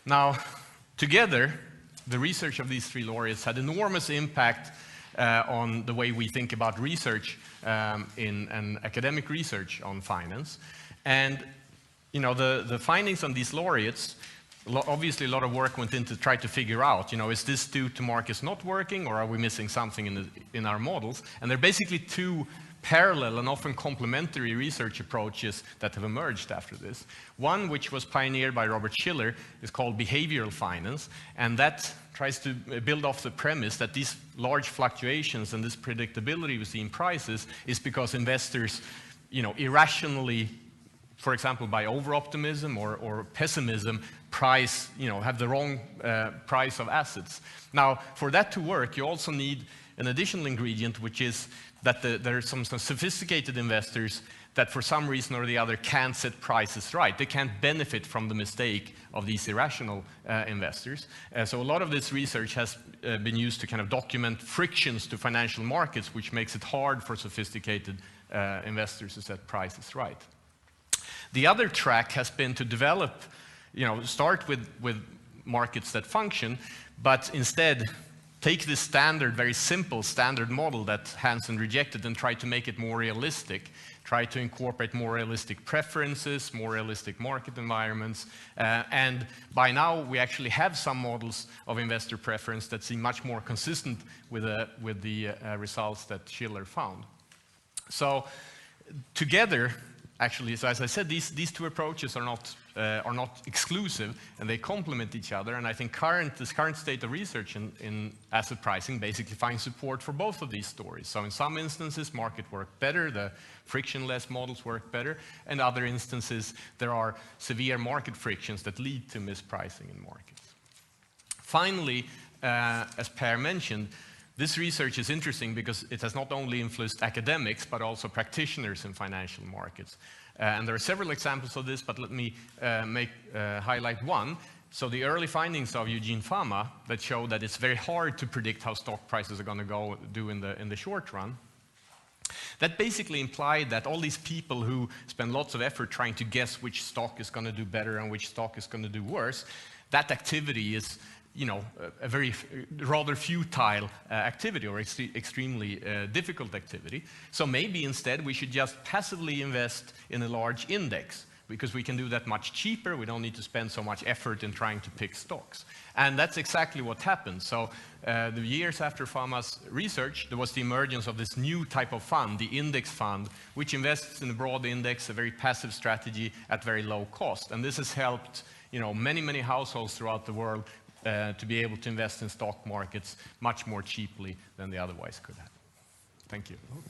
Now, together, the research of these three laureates had enormous impact on the way we think about research in academic research on finance. And the findings on these laureates, obviously a lot of work went into try to figure out, is this due to markets not working, or are we missing something in our models? And there are basically two parallel and often complementary research approaches that have emerged after this. One, which was pioneered by Robert Shiller, is called behavioral finance, and that tries to build off the premise that these large fluctuations and this predictability we see in prices is because investors, irrationally, for example, by over-optimism or pessimism, have the wrong price of assets. Now, for that to work, you also need an additional ingredient, which is that there are some sophisticated investors that for some reason or the other can't set prices right. They can't benefit from the mistake of these irrational investors. So a lot of this research has been used to kind of document frictions to financial markets, which makes it hard for sophisticated investors to set prices right. The other track has been to develop, start with markets that function, but instead take this standard, very simple standard model that Hansen rejected and try to make it more realistic, try to incorporate more realistic preferences, more realistic market environments. And by now, we actually have some models of investor preference that seem much more consistent with the results that Shiller found. So together, actually, so as I said, these two approaches are not exclusive, and they complement each other. And I think this current state of research in asset pricing basically finds support for both of these stories. So in some instances, market work better, the frictionless models work better. In other instances, there are severe market frictions that lead to mispricing in markets. Finally, as Per mentioned, this research is interesting because it has not only influenced academics, but also practitioners in financial markets. And there are several examples of this, but let me highlight one. So the early findings of Eugene Fama that show that it's very hard to predict how stock prices are going to do in the short run. That basically implied that all these people who spend lots of effort trying to guess which stock is going to do better and which stock is going to do worse, that activity is a very rather futile activity, or extremely difficult activity. So maybe instead we should just passively invest in a large index, because we can do that much cheaper. We don't need to spend so much effort in trying to pick stocks. And that's exactly what happened. So the years after Fama's research, there was the emergence of this new type of fund, the index fund, which invests in a broad index, a very passive strategy at very low cost. And this has helped many households throughout the world to be able to invest in stock markets much more cheaply than they otherwise could have. Thank you. Okay.